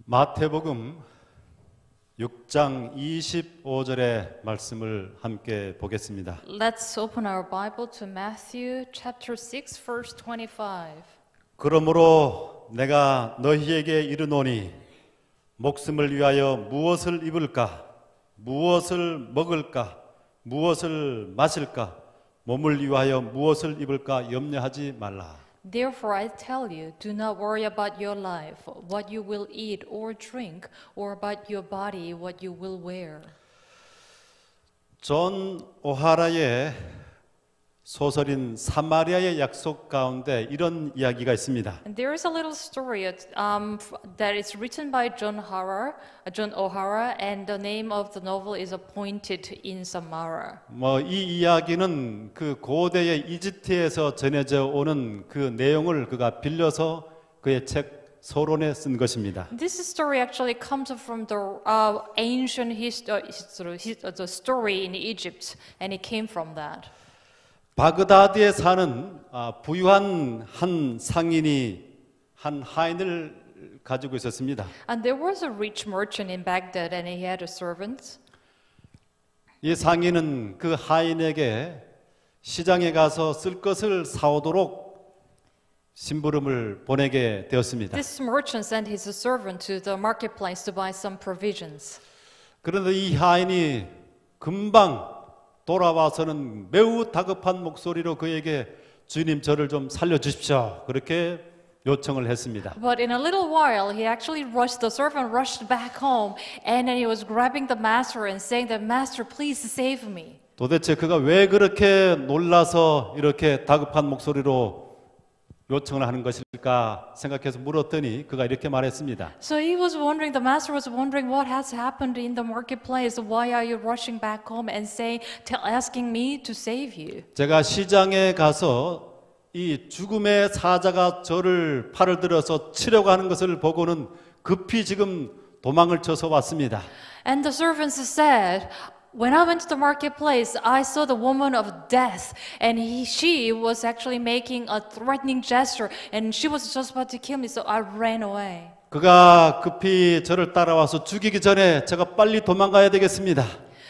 마태복음 6장 25절의 말씀을 함께 보겠습니다. Let's open our Bible to Matthew chapter 6 verse 25. 그러므로 내가 너희에게 이르노니 목숨을 위하여 무엇을 입을까 무엇을 먹을까 무엇을 마실까 몸을 위하여 무엇을 입을까 염려하지 말라. Therefore I tell you, do not worry about your life, what you will eat or drink, or about your body, what you will wear. 존 오하라의 소설인 사마리아의 약속 가운데 이런 이야기가 있습니다. And there is a little story that is written by John O'Hara, and the name of the novel is Appointed in Samara. 이 이야기는 그 고대의 이집트에서 전해져 오는 그 내용을 그가 빌려서 그의 책 서론에 쓴 것입니다. This story actually comes from the ancient the story in Egypt, and it came from that. 바그다드에 사는 부유한 한 상인이 한 하인을 가지고 있었습니다. And there was a rich merchant in Baghdad, and he had a servant. 이 상인은 그 하인에게 시장에 가서 쓸 것을 사오도록 심부름을 보내게 되었습니다. This merchant sent his servant to the marketplace to buy some provisions. 그런데 이 하인이 금방 돌아와서는 매우 다급한 목소리로 그에게 주님 저를 좀 살려주십시오. 그렇게 요청을 했습니다. But in a little while, the servant rushed back home, and then he was grabbing the master and saying that, Master, please save me. 도대체 그가 왜 그렇게 놀라서 이렇게 다급한 목소리로 요청을 하는 것일까 생각해서 물었더니 그가 이렇게 말했습니다. So the master was wondering what has happened in the marketplace. Why are you rushing back home and asking me to save you? 제가 시장에 가서 이 죽음의 사자가 저를 팔을 들어서 치려고 하는 것을 보고는 급히 지금 도망을 쳐서 왔습니다. And the servants said, when I went to the marketplace, I saw the woman of death, and she was actually making a threatening gesture, and she was just about to kill me, so I ran away. 그가 급히 저를 따라와서 죽이기 전에 제가 빨리 도망가야 되겠습니다.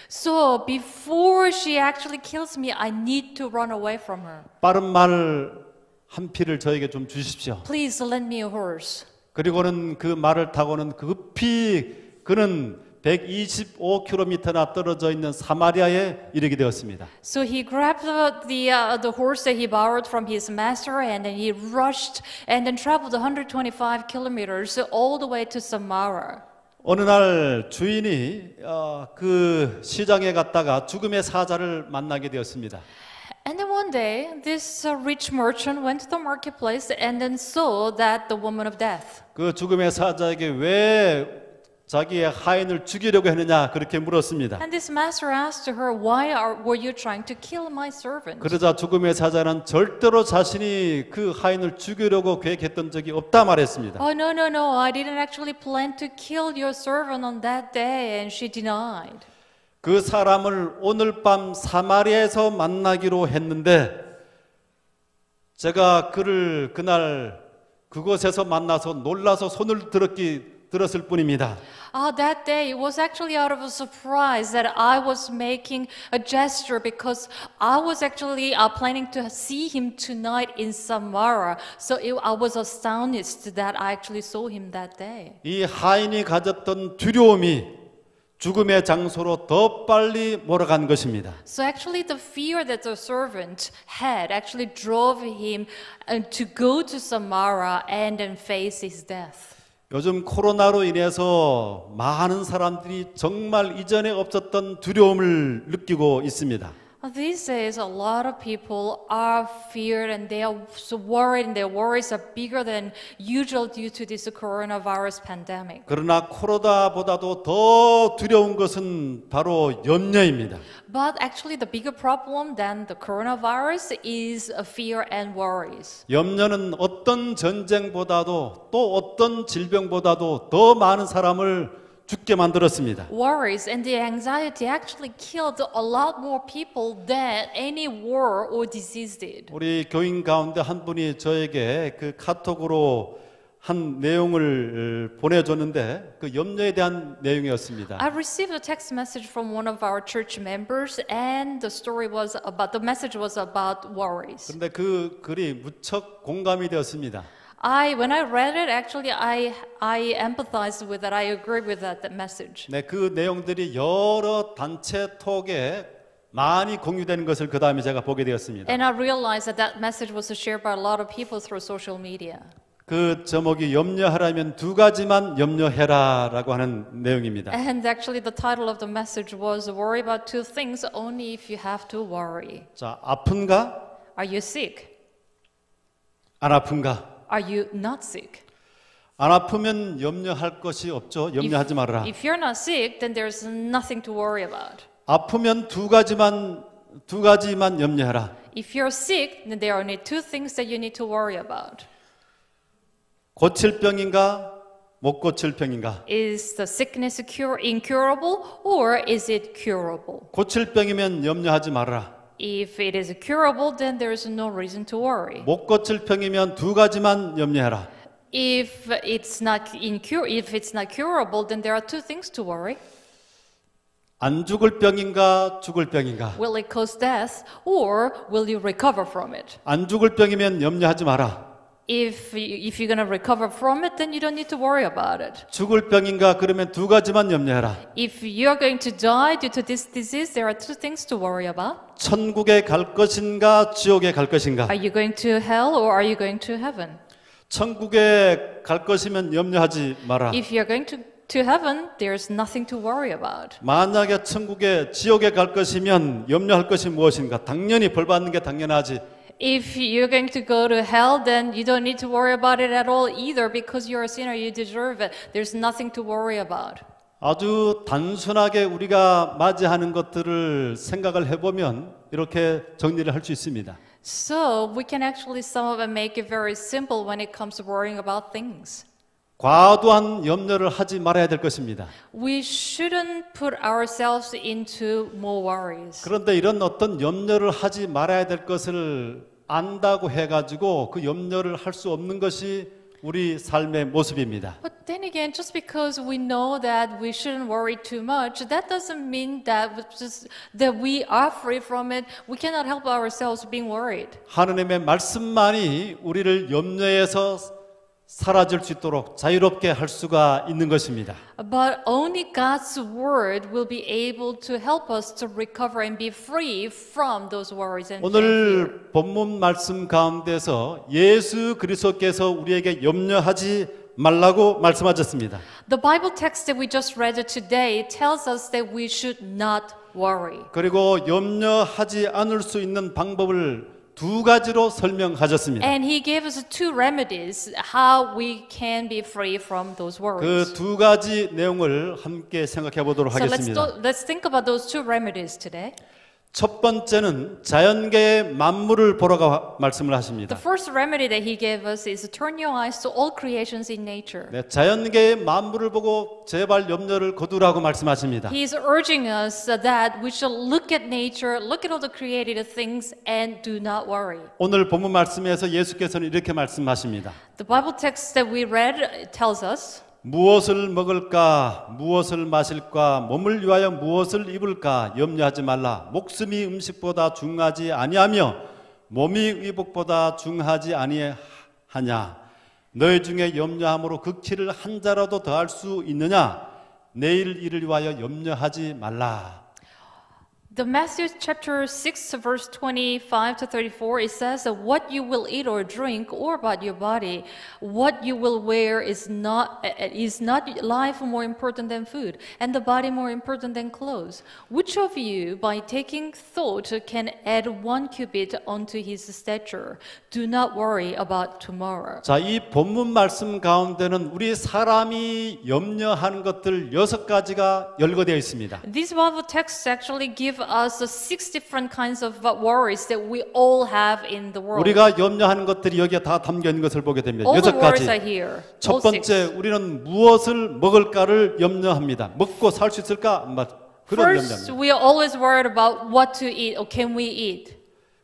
So before she actually kills me, I need to run away from her. 빠른 말 한匹를 저에게 좀 주십시오. Please lend me a horse. 그리고는 그 말을 타고는 급히 그는 125km나 떨어져 있는 사마리아에 이르게 되었습니다. So he grabbed the horse that he borrowed from his master, and then he rushed and then traveled 125 kilometers all the way to Samara. 어느 날 주인이 그 시장에 갔다가 죽음의 사자를 만나게 되었습니다. And then one day, this rich merchant went to the marketplace and then saw that the woman of death. 그 죽음의 사자에게 왜 자기의 하인을 죽이려고 했느냐 그렇게 물었습니다. And this master asked her, were you trying to kill my servant? 그러자 죽음의 사자는 절대로 자신이 그 하인을 죽이려고 계획했던 적이 없다 말했습니다. Oh, no, I didn't actually plan to kill your servant on that day, and she denied. 그 사람을 오늘 밤 사마리아에서 만나기로 했는데 제가 그를 그날 그곳에서 만나서 놀라서 손을 들었을 뿐입니다. That day it was actually out of a surprise that I was making a gesture because I was actually planning to see him tonight in Samara. So I was astonished that I actually saw him that day. 이 하인이 가졌던 두려움이 죽음의 장소로 더 빨리 몰아간 것입니다. So actually the fear that the servant had actually drove him to go to Samara and then face his death. 요즘 코로나로 인해서 많은 사람들이 정말 이전에 없었던 두려움을 느끼고 있습니다. These days, a lot of people are feared and they are so worried, and their worries are bigger than usual due to this coronavirus pandemic. 그러나 코로나보다도 더 두려운 것은 바로 염려입니다. But actually, the bigger problem than the coronavirus is fear and worries. 염려는 어떤 전쟁보다도 또 어떤 질병보다도 더 많은 사람을 죽게 만들었습니다. Worries and the anxiety actually killed a lot more people than any war or disease did. 우리 교인 가운데 한 분이 저에게 그 카톡으로 한 내용을 보내줬는데 그 염려에 대한 내용이었습니다. I received a text message from one of our church members, and the message was about worries. 그런데 그 글이 무척 공감이 되었습니다. When I read it, actually, I empathized with it. I agreed with that message. 네, 그 내용들이 여러 단체 톡에 많이 공유되는 것을 그 다음에 제가 보게 되었습니다. And I realized that message was shared by a lot of people through social media. 그 제목이 염려하라면 두 가지만 염려해라라고 하는 내용입니다. And actually, the title of the message was "Worry about two things only if you have to worry." 자, 아픈가? Are you sick? 안 아픈가? Are you not sick? 안 아프면 염려할 것이 없죠. 염려하지 말아라. If you're not sick, then there's nothing to worry about. 아프면 두 가지만 염려해라. If you're sick, then there are only two things that you need to worry about. 고칠 병인가? 못 고칠 병인가? Is the sickness incurable or is it curable? 고칠 병이면 염려하지 말아라. If it is curable, then there is no reason to worry. 못 고칠 병이면 두 가지만 염려해라. If it's not curable, then there are two things to worry. 안 죽을 병인가? 죽을 병인가? Will it cause death or will you recover from it? 안 죽을 병이면 염려하지 마라. If you're going to recover from it, then you don't need to worry about it. 죽을 병인가? 그러면 두 가지만 염려해라. If you're going to die due to this disease, there are two things to worry about. 천국에 갈 것인가? 지옥에 갈 것인가? Are you going to hell or are you going to heaven? 천국에 갈 것이면 염려하지 마라. If you're going to heaven, there's nothing to worry about. 만약에 지옥에 갈 것이면 염려할 것이 무엇인가? 당연히 벌 받는 게 당연하지. If you're going to go to hell, then you don't need to worry about it at all either because you're a sinner, you deserve it. There's nothing to worry about. 아주 단순하게 우리가 맞이하는 것들을 생각을 해보면 이렇게 정리를 할 수 있습니다. So we can actually sum up and make it very simple when it comes to worrying about things. 과도한 염려를 하지 말아야 될 것입니다. We shouldn't put ourselves into more worries. 그런데 이런 어떤 염려를 하지 말아야 될 것을 안다고 해가지고 그 염려를 할 수 없는 것이 우리 삶의 모습입니다. But then again, just because we know that we shouldn't worry too much, that doesn't mean that we are free from it. We cannot help ourselves being worried. 하느님의 말씀만이 우리를 염려에서 사라질 수 있도록 자유롭게 할 수가 있는 것입니다. But only God's word will be able to help us to recover and be free from those worries and fear. 오늘 본문 말씀 가운데서 예수 그리스도께서 우리에게 염려하지 말라고 말씀하셨습니다. The Bible text that we just read today tells us that we should not worry. 그리고 염려하지 않을 수 있는 방법을 두 가지로 설명하셨습니다. And he gave us two remedies how we can be free from those worries. 그 두 가지 내용을 함께 생각해 보도록 So 하겠습니다. let's think about those two remedies today. 첫 번째는 자연계의 만물을 보라고 말씀을 하십니다. The first remedy that he gave us is to turn your eyes to all creations in nature. 네, 자연계의 만물을 보고 제발 염려를 거두라고 말씀하십니다. He is urging us that we should look at nature, look at all the created things and do not worry. 오늘 본문 말씀에서 예수께서는 이렇게 말씀하십니다. The Bible text that we read tells us 무엇을 먹을까, 무엇을 마실까, 몸을 위하여 무엇을 입을까 염려하지 말라. 목숨이 음식보다 중하지 아니하며 몸이 의복보다 중하지 아니하냐. 너희 중에 염려함으로 극치를 한 자라도 더할 수 있느냐. 내일 일을 위하여 염려하지 말라. The Matthew chapter 6 verse 25 to 34, it says that what you will eat or drink or about your body, what you will wear is not life more important than food and the body more important than clothes. Which of you by taking thought can add 1 cubit onto his stature? Do not worry about tomorrow. 자, 이 본문 말씀 가운데는 우리 사람이 염려하는 것들 6가지가 열거되어 있습니다. These Bible texts actually give us 6 different kinds of worries that we all have in the world. 우리가 염려하는 것들이 여기에 다 담겨 있는 것을 보게 됩니다. All the worries are 6가지. here. 첫 번째, 우리는 무엇을 먹을까를 염려합니다. 먹고 살 수 있을까? 그런 First, 염려입니다. we are always worried about what to eat or can we eat.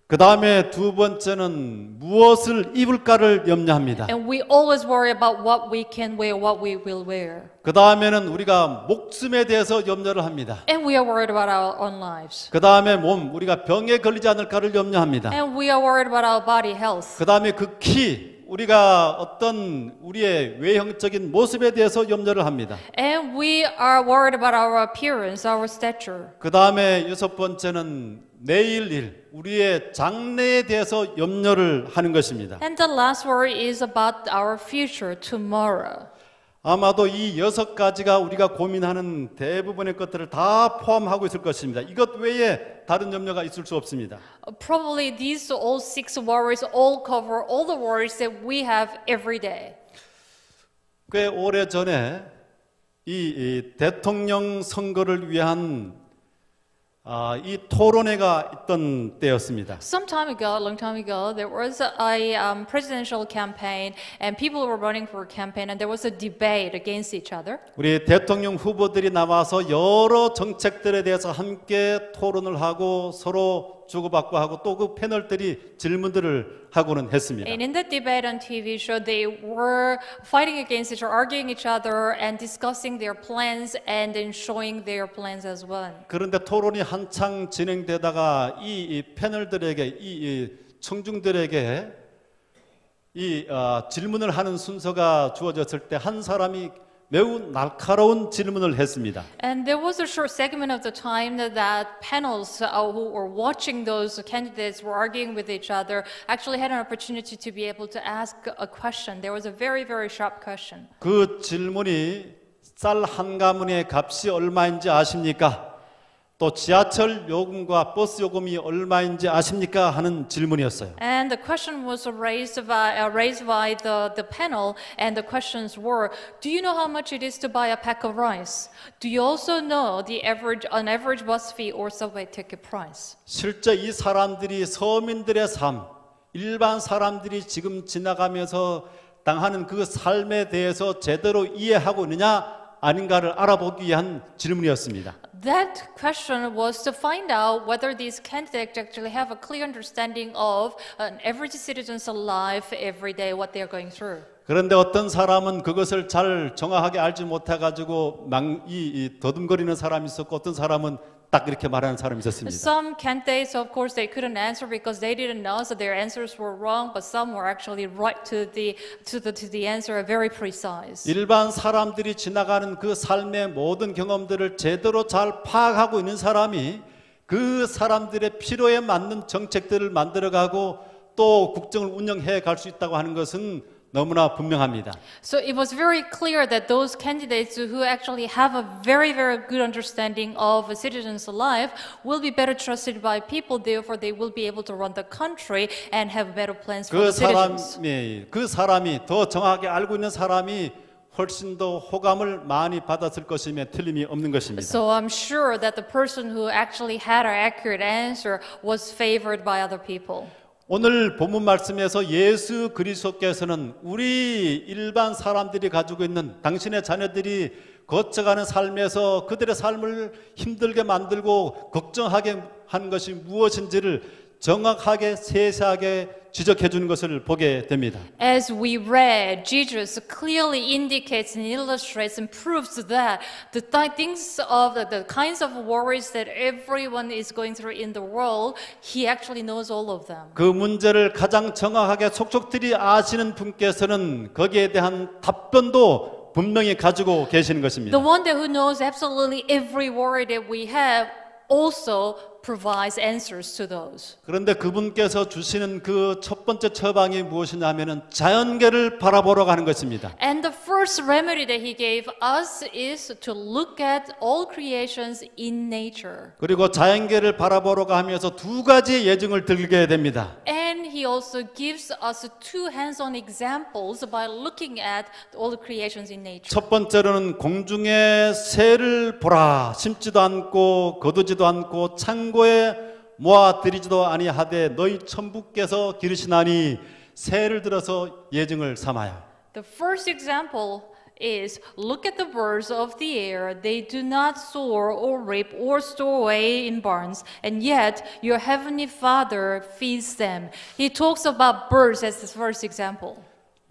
그 다음에 두 번째는 무엇을 입을까를 염려합니다. And we always worry about what we can wear, what we will wear. 그 다음에는 우리가 목숨에 대해서 염려를 합니다. And we are worried about our own lives. 그 다음에 몸, 우리가 병에 걸리지 않을까를 염려합니다. And we are worried about our body health. 그 다음에 그 키, 우리가 어떤 우리의 외형적인 모습에 대해서 염려를 합니다. And we are worried about our appearance, our stature. 그 다음에 여섯 번째는 내일 일, 우리의 장래에 대해서 염려를 하는 것입니다. And the last worry is about our future, tomorrow. 아마도 이 여섯 가지가 우리가 고민하는 대부분의 것들을 다 포함하고 있을 것입니다. 이것 외에 다른 염려가 있을 수 없습니다. Probably these all 6 worries all cover all the worries that we have every day. 꽤 오래 전에 이 대통령 선거를 위한 이 토론회가 있던 때였습니다. Some time ago, a long time ago, there was a presidential campaign, and people were running for a campaign, and there was a debate against each other. 우리 대통령 후보들이 나와서 여러 정책들에 대해서 함께 토론을 하고 서로 주고받고 하고 또 그 패널들이 질문들을 하고는 했습니다. And in that debate on TV show, they were fighting against each other, arguing each other, and discussing their plans, and then showing their plans as well. 그런데 토론이 한창 진행되다가 이 패널들에게 이 청중들에게 질문을 하는 순서가 주어졌을 때 한 사람이 매우 날카로운 질문을 했습니다. And there was a short segment of the time that panels who were watching those candidates were arguing with each other actually had an opportunity to be able to ask a question. There was a very, very sharp question. 그 질문이 쌀 한 가문의 값이 얼마인지 아십니까? 또 지하철 요금과 버스 요금이 얼마인지 아십니까? 하는 질문이었어요. And the question was raised by the panel, and the questions were: Do you know how much it is to buy a pack of rice? Do you also know an average bus fee or subway ticket price? 실제 이 사람들이 서민들의 삶, 일반 사람들이 지금 지나가면서 당하는 그 삶에 대해서 제대로 이해하고 있느냐 아닌가를 알아보기 위한 질문이었습니다. That question was to find out whether these candidates actually have a clear understanding of an average citizen's life every day, what they are going through. 그런데 어떤 사람은 그것을 잘 정확하게 알지 못해가지고 더듬거리는 사람이 있었고 어떤 사람은 딱 이렇게 말하는 사람이 있었습니다. Some candidates, of course, they couldn't answer because they didn't know, so their answers were wrong. But some were actually right to the answer, very precise. 일반 사람들이 지나가는 그 삶의 모든 경험들을 제대로 잘 파악하고 있는 사람이 그 사람들의 필요에 맞는 정책들을 만들어가고 또 국정을 운영해 갈 수 있다고 하는 것은 너무나 분명합니다. So it was very clear that those candidates who actually have a very, very good understanding of a citizen's life will be better trusted by people. Therefore, they will be able to run the country and have better plans for the citizens. 그 사람이 더 정확하게 알고 있는 사람이 훨씬 더 호감을 많이 받았을 것임에 틀림이 없는 것입니다. So I'm sure that the person who actually had an accurate answer was favored by other people. 오늘 본문 말씀에서 예수 그리스도께서는 우리 일반 사람들이 가지고 있는 당신의 자녀들이 거쳐가는 삶에서 그들의 삶을 힘들게 만들고 걱정하게 한 것이 무엇인지를 정확하게 세세하게 지적해 주는 것을 보게 됩니다. As we read, Jesus clearly indicates and illustrates and proves that the things of the kinds of worries that everyone is going through in the world, he actually knows all of them. 그 문제를 가장 정확하게 속속들이 아시는 분께서는 거기에 대한 답변도 분명히 가지고 계시는 것입니다. The one who knows absolutely every worry that we have also provides answers to those. 그런데 그분께서 주시는 그 첫 번째 처방이 무엇이냐면은 자연계를 바라보라고 하는 것입니다. And the first remedy that he gave us is to look at all creations in nature. 그리고 자연계를 바라보라고 하면서 두 가지 예증을 들게 됩니다. And he also gives us 2 hands-on examples by looking at all the creations in nature. 첫 번째로는 공중의 새를 보라. 심지도 않고 거두지도 않고 창고에 모아들이지도 아니하되 너희 천부께서 기르시나니 새를 들어서 예증을 삼아요. The first example is, look at the birds of the air. They do not soar or reap or store away in barns, and yet your heavenly Father feeds them. He talks about birds as his first example.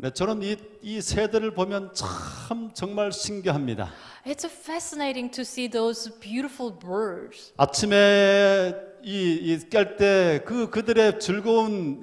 네, 저는 이 새들을 보면 참 정말 신기합니다. It's fascinating to see those beautiful birds. 아침에 깰 때 그들의 즐거운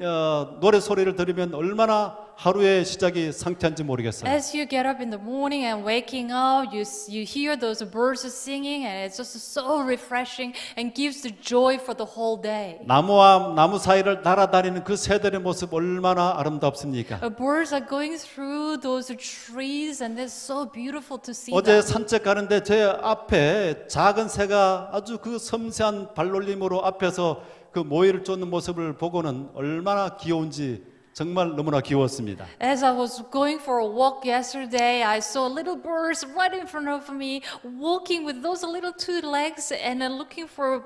노래 소리를 들으면 얼마나 하루의 시작이 상쾌한지 모르겠어요. As you get up in the morning and waking up, you hear those birds singing, and it's just so refreshing and gives the joy for the whole day. 나무와 나무 사이를 날아다니는 그 새들의 모습 얼마나 아름답습니까? Birds are going through those trees, and it's so beautiful to see 어제 them. 산책 가는데 제 앞에 작은 새가 아주 그 섬세한 발놀림으로 앞에서 그 모이를 쫓는 모습을 보고는 얼마나 귀여운지 정말 너무나 귀여웠습니다. As I was going for a walk yesterday, I saw little birds right in front of me, walking with those little two legs and looking for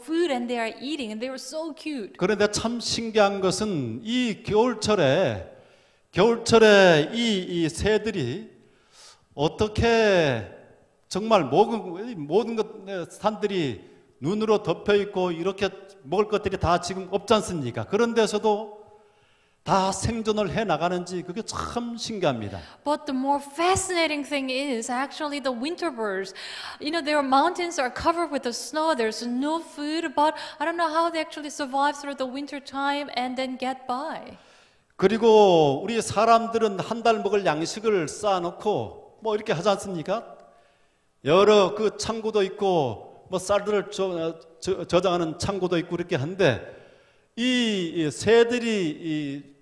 food, and they are eating, and they were so cute. 그런데 참 신기한 것은 이 겨울철에 이 새들이 어떻게 정말 모든 산들이 눈으로 덮여 있고 이렇게 먹을 것들이 다 지금 없지 않습니까? 그런데서도 다 생존을 해 나가는지 그게 참 신기합니다. But the more fascinating thing is actually the winter birds. You know, their mountains are covered with the snow. There's no food, but I don't know how they actually survive through the winter time and then get by. 그리고 우리 사람들은 한 달 먹을 양식을 쌓아놓고 뭐 이렇게 하지 않습니까? 여러 그 창고도 있고 뭐 쌀들을 저장하는 창고도 있고 이렇게 한데 이 새들이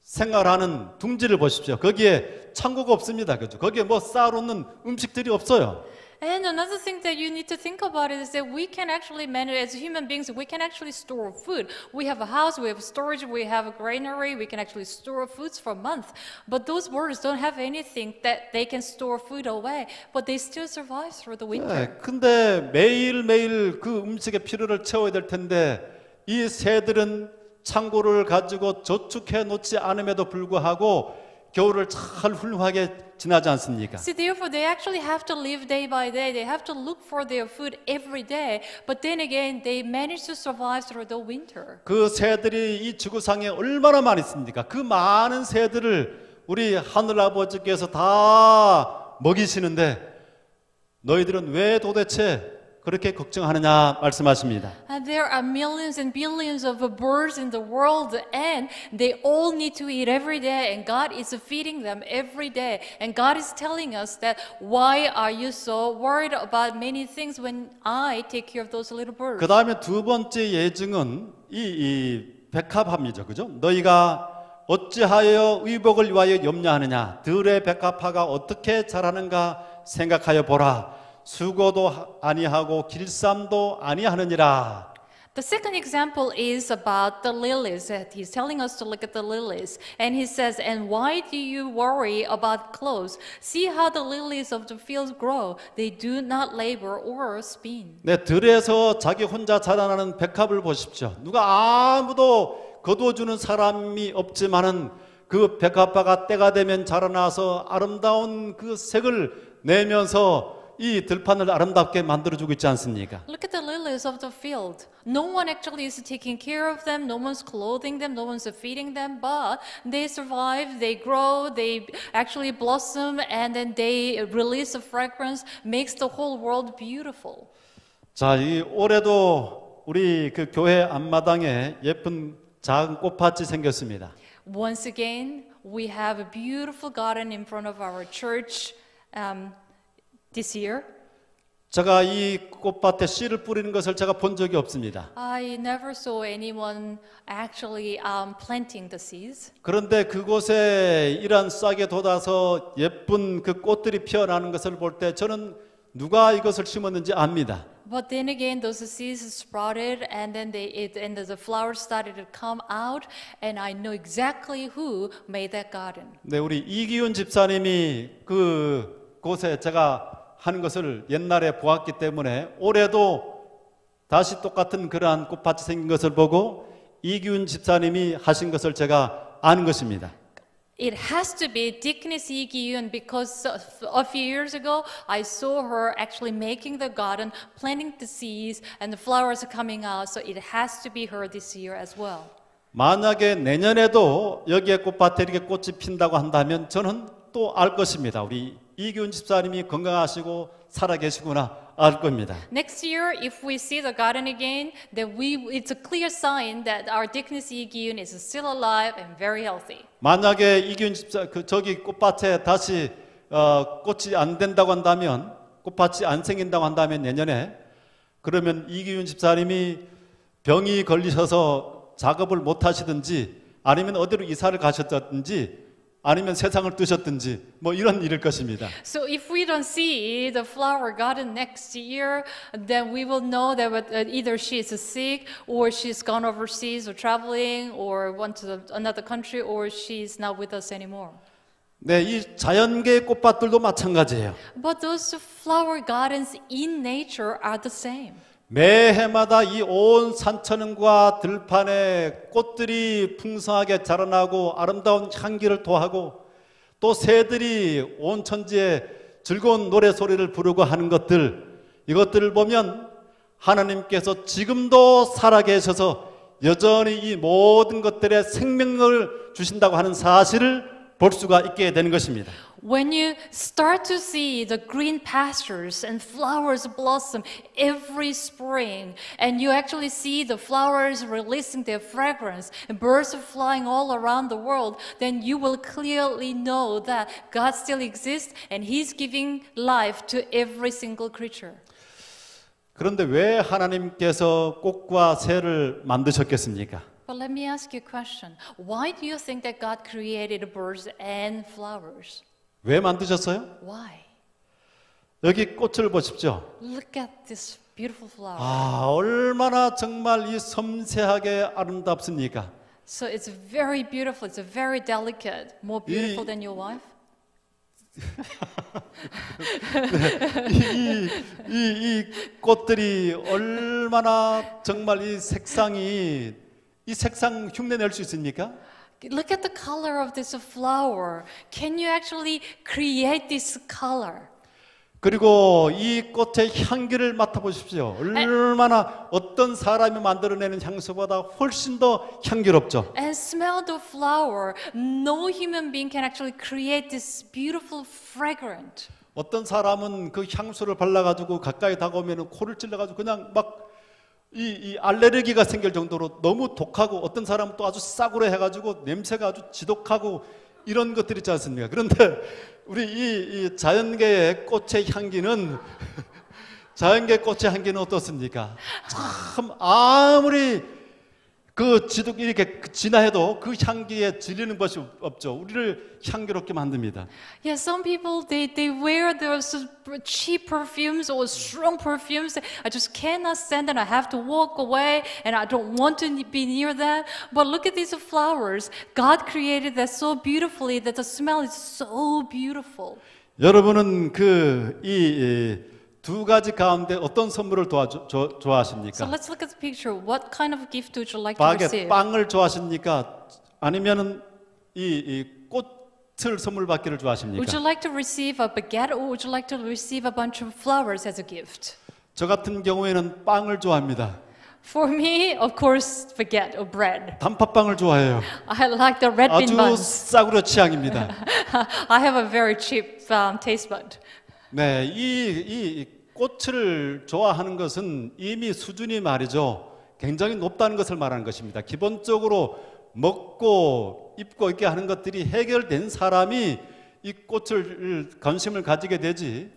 생활하는 둥지를 보십시오. 거기에 창고가 없습니다. 그죠? 거기에 뭐 쌓아놓는 음식들이 없어요. And another thing that you need to think about is that we can actually manage, as human beings, we can actually store food. We have a house, we have storage, we have a granary, we can actually store foods for a month. But those birds don't have anything that they can store food away, but they still survive through the winter. 네, 근데 매일매일 그 음식의 필요를 채워야 될 텐데 이 새들은 창고를 가지고 저축해 놓지 않음에도 불구하고 겨울을 잘 훌륭하게 지나지 않습니까? See, therefore, they actually have to live day by day. They have to look for their food every day. But then again, they manage to survive through the winter. 그 새들이 이 지구상에 얼마나 많이 있습니까? 그 많은 새들을 우리 하늘 아버지께서 다 먹이시는데 너희들은 왜 도대체 그렇게 걱정하느냐 말씀하십니다. And there are millions and billions of birds in the world, and they all need to eat every day, and God is feeding them every day. And God is telling us that why are you so worried about many things when I take care of those little birds? 그 다음에 두 번째 예증은 이 백합합이죠, 그죠? 너희가 어찌하여 의복을 위하여 염려하느냐? 들의 백합화가 어떻게 자라는가 생각하여 보라. 수고도 아니하고 길쌈도 아니하느니라. The second example is about the lilies. He's telling us to look at the lilies. And he says, and why do you worry about clothes? See how the lilies of the field grow. They do not labor or spin. 네, 들에서 자기 혼자 자라나는 백합을 보십시오. 누가 아무도 거두어주는 사람이 없지만은 그 백합화가 때가 되면 자라나서 아름다운 그 색을 내면서 이 들판을 아름답게 만들어주고 있지 않습니까? Look at the lilies of the field. No one actually is taking care of them. No one's clothing them. No one's feeding them. But they survive. They grow. They actually blossom, and then they release a fragrance, makes the whole world beautiful. 자, 이 올해도 우리 그 교회 앞마당에 예쁜 작은 꽃밭이 생겼습니다. Once again, we have a beautiful garden in front of our church. This year, 제가 이 꽃밭에 씨를 뿌리는 것을 제가 본 적이 없습니다. I never saw anyone actually planting the seeds. 그런데 그곳에 이런 싹에 돋아서 예쁜 그 꽃들이 피어나는 것을 볼 때 저는 누가 이것을 심었는지 압니다. But then again, those seeds sprouted, and then the flowers started to come out, and I know exactly who made that garden. 네, 우리 이기훈 집사님이 그 곳에 제가 하는 것을 옛날에 보았기 때문에 올해도 다시 똑같은 그러한 꽃밭이 생긴 것을 보고 이기훈 집사님이 하신 것을 제가 아는 것입니다. It has to be Deaconess Lee Gi-yoon because a few years ago I saw her actually making the garden, planting the seeds, and the flowers are coming out. So it has to be her this year as well. 만약에 내년에도 여기에 꽃밭에 이렇게 꽃이 핀다고 한다면 저는 또 알 것입니다. 우리 이기훈 집사님이 건강하시고 살아계시구나 알 겁니다. Next year, if we see the garden again, then it's a clear sign that our Deaconess Lee Gi-yoon is still alive and very healthy. 만약에 이기훈 집사 저기 꽃밭에 다시 꽃이 안 된다고 한다면, 꽃밭이 안 생긴다고 한다면 내년에, 그러면 이기훈 집사님이 병이 걸리셔서 작업을 못 하시든지 아니면 어디로 이사를 가셨든지 아니면 세상을 뜨셨든지 뭐 이런 일일 것입니다. So if we don't see the flower garden next year, then we will know that either she is sick or she's gone overseas or traveling or went to another country or she's not with us anymore. 네, 이 자연계의 꽃밭들도 마찬가지예요. But those flower gardens in nature are the same. 매해마다 이 온 산천과 들판에 꽃들이 풍성하게 자라나고 아름다운 향기를 토하고 또 새들이 온 천지에 즐거운 노래소리를 부르고 하는 것들, 이것들을 보면 하나님께서 지금도 살아계셔서 여전히 이 모든 것들에 생명을 주신다고 하는 사실을 볼 수가 있게 되는 것입니다. When you start to see the green pastures and flowers blossom every spring, and you actually see the flowers releasing their fragrance and birds are flying all around the world, then you will clearly know that God still exists and He's giving life to every single creature. 그런데 왜 하나님께서 꽃과 새를 만드셨겠습니까? But let me ask you a question. Why do you think that God created birds and flowers? 왜 만드셨어요? Why? 여기 꽃을 보십시오. Look at this beautiful flower. 아, 얼마나 정말 이 섬세하게 아름답습니까? So it's very beautiful. It's very delicate. More beautiful than your wife? 이 꽃들이 얼마나 정말 이 색상 흉내 낼 수 있습니까? Look at the color of this flower. Can you actually create this color? 그리고 이 꽃의 향기를 맡아보십시오. 얼마나 어떤 사람이 만들어내는 향수보다 훨씬 더 향기롭죠. And smell the flower. No human being can actually create this beautiful fragrance. 어떤 사람은 그 향수를 발라가지고 가까이 다가오면 코를 찔러가지고 그냥 막 이 알레르기가 생길 정도로 너무 독하고 어떤 사람은 또 아주 싸구려 해가지고 냄새가 아주 지독하고 이런 것들이 있지 않습니까? 그런데 우리 이 자연계의 꽃의 향기는 자연계 꽃의 향기는 어떻습니까? 참 아무리 그 지독 이렇게 진화해도 그 향기에 질리는 것이 없죠. 우리를 향기롭게 만듭니다. Yeah, some people they wear those cheap perfumes or strong perfumes. I just cannot stand them. I have to walk away, and I don't want to be near them. But look at these flowers. God created that so beautifully that the smell is so beautiful. 여러분은 두 가지 가운데 어떤 선물을 좋아하십니까? So let's look at the picture. What kind of gift would you like to 바게트, receive? 빵을 좋아하십니까? 아니면은 이 꽃을 선물 받기를 좋아하십니까? Would you like to receive a baguette or would you like to receive a bunch of flowers as a gift? 저 같은 경우에는 빵을 좋아합니다. For me, of course, baguette or bread. 단팥빵을 좋아해요. I like the red bean 아주 buns. 싸구려 취향입니다. I have a very cheap taste bud. 네, 이 꽃을 좋아하는 것은 이미 수준이 말이죠. 굉장히 높다는 것을 말하는 것입니다. 기본적으로 먹고 입고 있게 하는 것들이 해결된 사람이 이 꽃을 관심을 가지게 되지.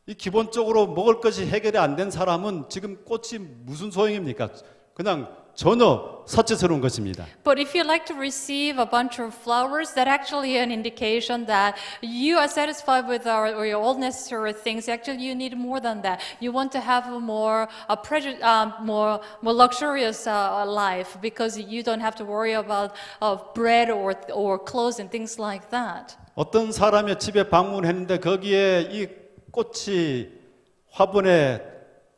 이 기본적으로 먹을 것이 해결이 안 된 사람은 지금 꽃이 무슨 소용입니까? 그냥 전혀 사치스러운 것입니다. But if you like to receive a bunch of flowers, that actually an indication that you are satisfied with your all necessary things. Actually, you need more than that. You want to have a more luxurious life because you don't have to worry about bread or clothes and things like that. 어떤 사람의 집에 방문했는데 거기에 이 꽃이 화분에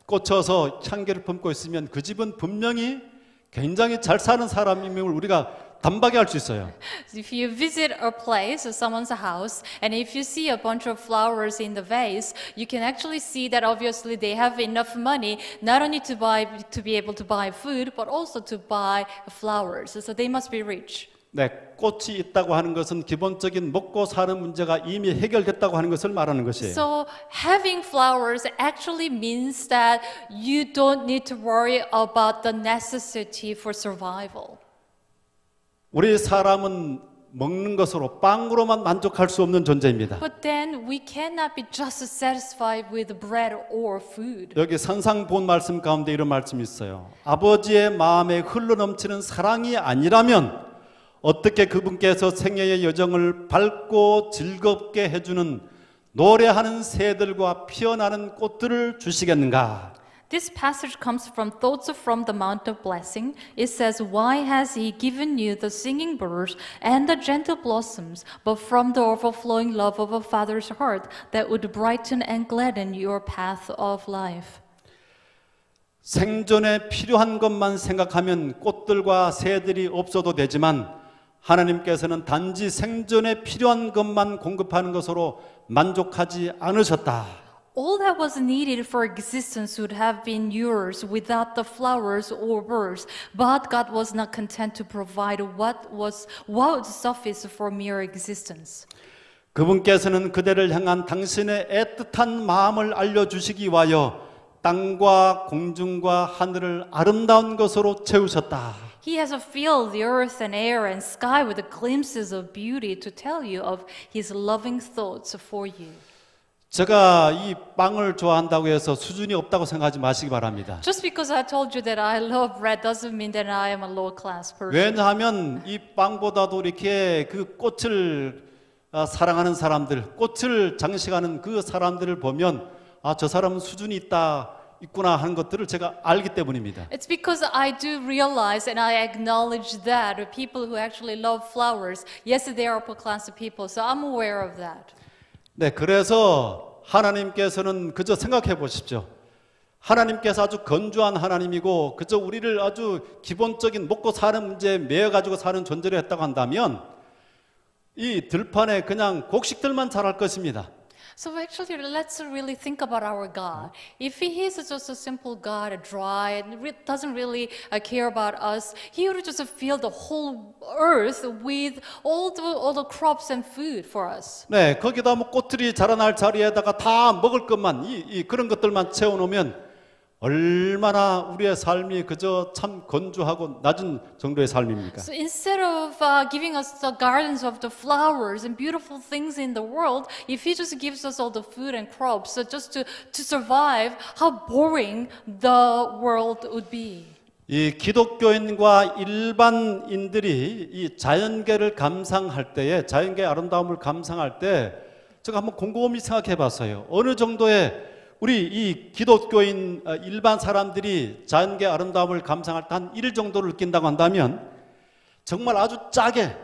꽂혀서 향기를 품고 있으면 그 집은 분명히 굉장히 잘 사는 사람임을 우리가 단박에 알 수 있어요. If you visit a place, someone's house, and if you see a bunch of flowers in the vase, you can actually see that obviously they have enough money not only to be able to buy food, but also to buy flowers. So they must be rich. 네, 꽃이 있다고 하는 것은 기본적인 먹고 사는 문제가 이미 해결됐다고 하는 것을 말하는 것이에요. So having flowers actually means that you don't need to worry about the necessity for survival. 우리 사람은 먹는 것으로 빵으로만 만족할 수 없는 존재입니다. But then we cannot be just satisfied with bread or food. 여기 산상 본 말씀 가운데 이런 말씀이 있어요. 아버지의 마음에 흘러넘치는 사랑이 아니라면 어떻게 그분께서 생애의 여정을 밝고 즐겁게 해주는 노래하는 새들과 피어나는 꽃들을 주시겠는가? This passage comes from Thoughts from the Mount of Blessing. It says, "Why has He given you the singing birds and the gentle blossoms, but from the overflowing love of a Father's heart that would brighten and gladden your path of life?" 생존에 필요한 것만 생각하면 꽃들과 새들이 없어도 되지만 하나님께서는 단지 생존에 필요한 것만 공급하는 것으로 만족하지 않으셨다. All that was needed for existence would have been yours without the flowers or birds, but God was not content to provide what would suffice for mere existence. 그분께서는 그대를 향한 당신의 애틋한 마음을 알려주시기 위하여 땅과 공중과 하늘을 아름다운 것으로 채우셨다. He has filled the earth and air and sky with glimpses of beauty to tell you of His loving thoughts for you. 제가 이 빵을 좋아한다고 해서 수준이 없다고 생각하지 마시기 바랍니다. Just because I told you that I love bread doesn't mean that I am a low class person. 왜냐하면 이 빵보다도 이렇게 그 꽃을 사랑하는 사람들, 꽃을 장식하는 그 사람들을 보면 아, 저 사람은 수준이 있구나 하는 것들을 제가 알기 때문입니다. It's because I do realize and I acknowledge that people who actually love flowers, yes, they are upper class people, so I'm aware of that. 네, 그래서 하나님께서는 그저 생각해 보십시오. 하나님께서 아주 건조한 하나님이고 그저 우리를 아주 기본적인 먹고 사는 문제에 매여 가지고 사는 존재를 했다고 한다면 이 들판에 그냥 곡식들만 자랄 것입니다. So actually, let's really think about our God. If He is just a simple God, dry, and doesn't really care about us, He would just fill the whole earth with all the crops and food for us. 네, 거기다 뭐 꽃들이 자라날 자리에다가 다 먹을 것만 그런 것들만 채워놓으면 얼마나 우리의 삶이 그저 참 건조하고 낮은 정도의 삶입니까? So instead of giving us the gardens of the flowers and beautiful things in the world, if He just gives us all the food and crops, so just to survive, how boring the world would be. 이 기독교인과 일반인들이 이 자연계를 감상할 때에 자연계의 아름다움을 감상할 때 제가 한번 곰곰이 생각해 봤어요. 어느 정도의 우리 이 기독교인 일반 사람들이 자연계 아름다움을 감상할 때 한 1일 정도를 느낀다고 한다면 정말 아주 짜게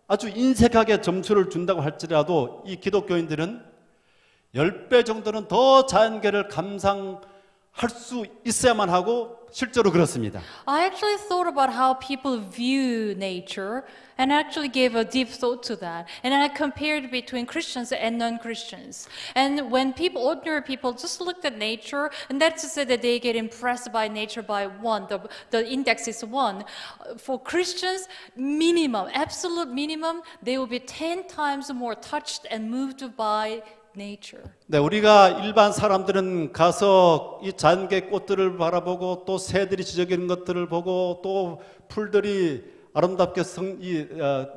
아주 인색하게 점수를 준다고 할지라도 이 기독교인들은 10배 정도는 더 자연계를 감상할 수 있어야만 하고 실제로 그렇습니다. I actually thought about how people view nature and actually gave a deep thought to that. And I compared between Christians and non-Christians. And when ordinary people just looked at nature, and that's to say that they get impressed by nature by 1, the index is 1. For Christians, minimum, absolute minimum, they will be 10 times more touched and moved by nature. 네, 우리가 일반 사람들은 가서 이 자연계 꽃들을 바라보고 또 새들이 지저귀는 것들을 보고 또 풀들이 아름답게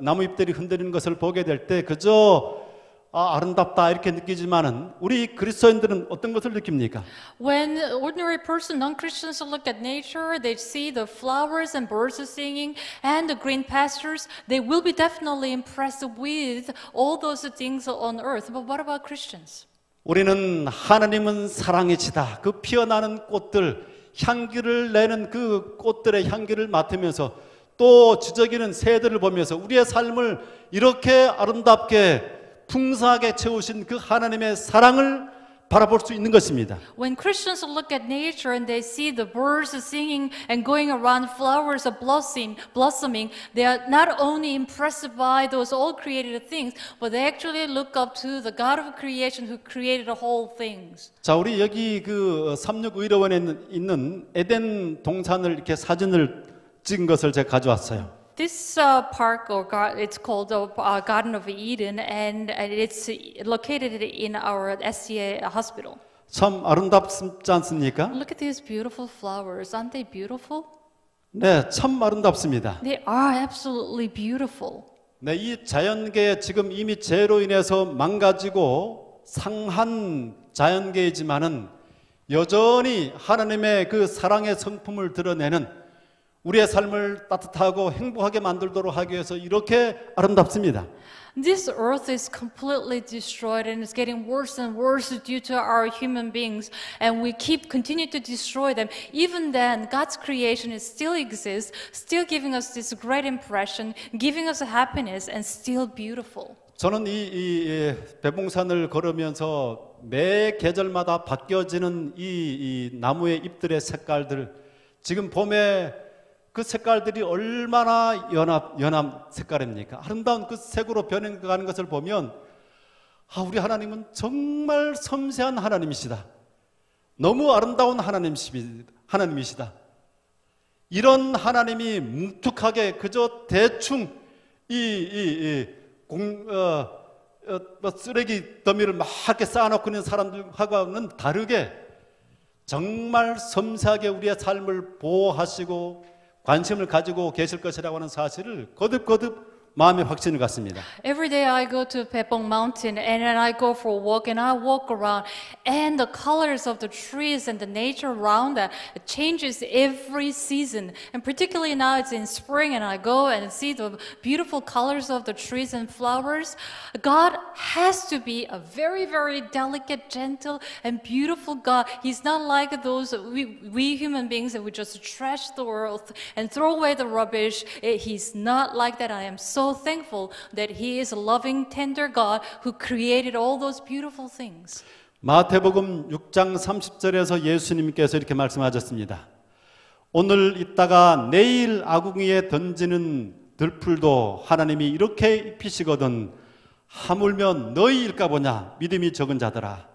나무잎들이 흔들리는 것을 보게 될 때 그저 아름답다 이렇게 느끼지만은 우리 그리스도인들은 어떤 것을 느낍니까? When ordinary person, non-Christians look at nature, they see the flowers and birds singing and the green pastures, they will be definitely impressed with all those things on earth. But what about Christians? 우리는 하나님은 사랑이시다. 그 피어나는 꽃들, 향기를 내는 그 꽃들의 향기를 맡으면서 또 지저귀는 새들을 보면서 우리의 삶을 이렇게 아름답게 풍성하게 채우신 그 하나님의 사랑을 바라볼 수 있는 것입니다. When Christians look at nature and they see the birds singing and going around, flowers are blossoming, they are not only impressed by those all created things, but they actually look up to the God of creation who created all things. 자, 우리 여기 그 삼육의료원에 있는 에덴 동산을 이렇게 사진을 찍은 것을 제가 가져왔어요. This park, or it's called the Garden of Eden, and it's located in our SCA hospital. 참 아름답지 않습니까? Look at these beautiful flowers. Aren't they beautiful? 네, 참 아름답습니다. They are absolutely beautiful. 네, 이 자연계 지금 이미 죄로 인해서 망가지고 상한 자연계이지만은 여전히 하나님의 그 사랑의 성품을 드러내는 우리의 삶을 따뜻하고 행복하게 만들도록 하기 위해서 이렇게 아름답습니다. This earth is completely destroyed and it's getting worse and worse due to our human beings, and we continue to destroy them. Even then, God's creation is still exists, still giving us this great impression, giving us happiness, and still beautiful. 저는 이 배봉산을 걸으면서 매 계절마다 바뀌어지는 이 나무의 잎들의 색깔들, 지금 봄에 그 색깔들이 얼마나 연한 색깔입니까? 아름다운 그 색으로 변해가는 것을 보면 우리 하나님은 정말 섬세한 하나님이시다. 너무 아름다운 하나님이시다. 이런 하나님이 뭉툭하게 그저 대충 쓰레기 더미를 막 이렇게 쌓아놓고 있는 사람들하고는 다르게 정말 섬세하게 우리의 삶을 보호하시고 관심을 가지고 계실 것이라고 하는 사실을 거듭 마음에 확신을 갖습니다. Every day I go to Pepong Mountain and then I go for a walk and I walk around and the colors of the trees and the nature around that it changes every season, and particularly now it's in spring and I go and see the beautiful colors of the trees and flowers. God has to be a very, very delicate, gentle and beautiful God. He's not like those we human beings that we just trash the earth and throw away the rubbish. He's not like that. I am so thankful that He is a loving, tender God who created all those beautiful things. 마태복음 6장 30절에서 예수님께서 이렇게 말씀하셨습니다. 오늘 있다가 내일 아궁이에 던지는 들풀도 하나님이 이렇게 입히시거든 하물며 너희일까 보냐 믿음이 적은 자들아.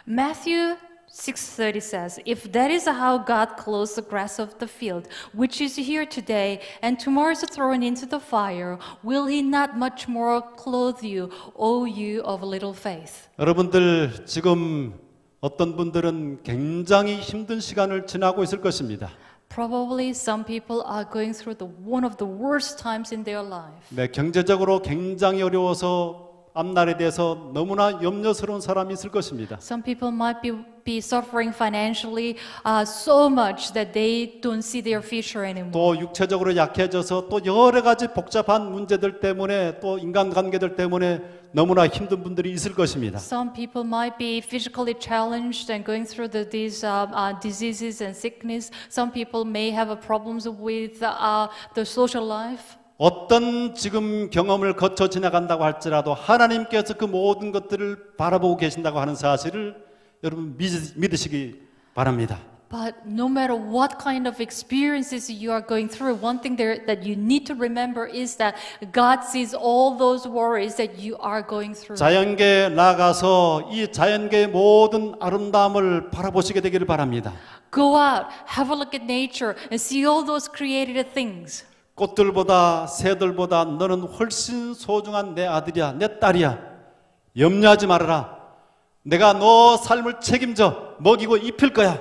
Matthew 6:30 says, "If that is how God clothes the grass of the field, which is here today and tomorrow is thrown into the fire, will He not much more clothe you, O you of little faith?" 여러분들 지금 어떤 분들은 굉장히 힘든 시간을 지나고 있을 것입니다. Probably some people are going through one of the worst times in their life. 네, 경제적으로 굉장히 어려워서 앞날에 대해서 너무나 염려스러운 사람이 있을 것입니다. Some people might be suffering financially so much that they don't see their future anymore. 또 육체적으로 약해져서 또 여러 가지 복잡한 문제들 때문에 또 인간관계들 때문에 너무나 힘든 분들이 있을 것입니다. Some people might be physically challenged and going through these diseases and sickness. Some people may have problems with the social life. 어떤 지금 경험을 거쳐 지나간다고 할지라도 하나님께서 그 모든 것들을 바라보고 계신다고 하는 사실을 여러분 믿으시기 바랍니다. But no matter what kind of experiences you are going through, one thing that you need to remember is that God sees all those worries that you are going through. 자연계에 나가서 이 자연계의 모든 아름다움을 바라보시게 되기를 바랍니다. Go out, have a look at nature and see all those created things. 꽃들보다 새들보다 너는 훨씬 소중한 내 아들이야, 내 딸이야. 염려하지 말아라. 내가 너 삶을 책임져 먹이고 입힐 거야.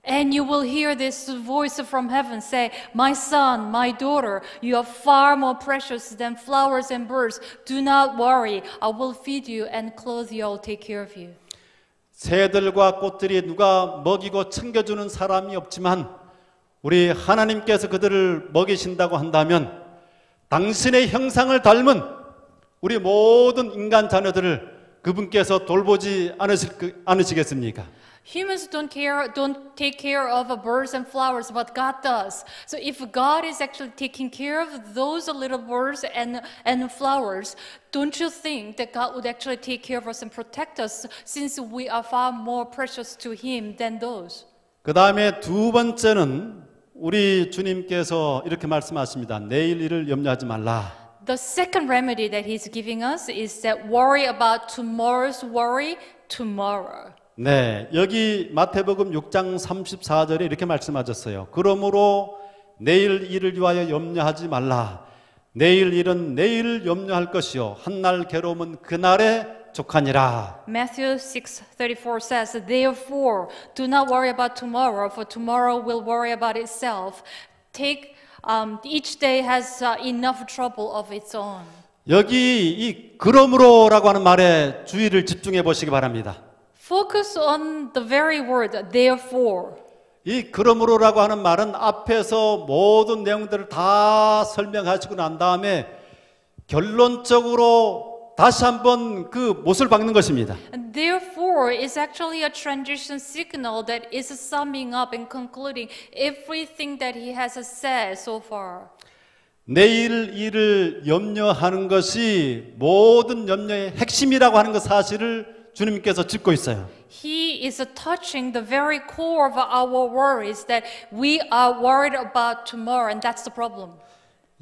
And you will hear this voice from heaven say, "My son, my daughter, you are far more precious than flowers and birds. Do not worry. I will feed you and clothe you. I will take care of you." 새들과 꽃들이 누가 먹이고 챙겨주는 사람이 없지만 우리 하나님께서 그들을 먹이신다고 한다면 당신의 형상을 닮은 우리 모든 인간 자녀들을 그분께서 돌보지 않으시겠습니까? Humans don't take care of birds and flowers, but God does. So if God is actually taking care of those little birds and flowers, don't you think that God would actually take care of us and protect us since we are far more precious to Him than those? 그 다음에 두 번째는 우리 주님께서 이렇게 말씀하십니다. 내일 일을 염려하지 말라. The second remedy that He's giving us is that worry about tomorrow's worry tomorrow. 네, 여기 마태복음 6장 34절에 이렇게 말씀하셨어요. 그러므로 내일 일을 위하여 염려하지 말라. 내일 일은 내일 염려할 것이요 한날 괴로움은 그날에 족하니라. Matthew 6:34 says, "Therefore, do not worry about tomorrow, for tomorrow will worry about itself. Each day has enough trouble of its own." 여기 이 그러므로라고 하는 말에 주의를 집중해 보시기 바랍니다. Focus on the very word, therefore. 이 그러므로라고 하는 말은 앞에서 모든 내용들을 다 설명하시고 난 다음에 결론적으로 다시 한번 그 못을 박는 것입니다. And therefore is actually a transition signal that is summing up and concluding everything that he has said so far. 내일 일을 염려하는 것이 모든 염려의 핵심이라고 하는 것 사실을 주님께서 짚고 있어요. He is touching the very core of our worries that we are worried about tomorrow, and that's the problem.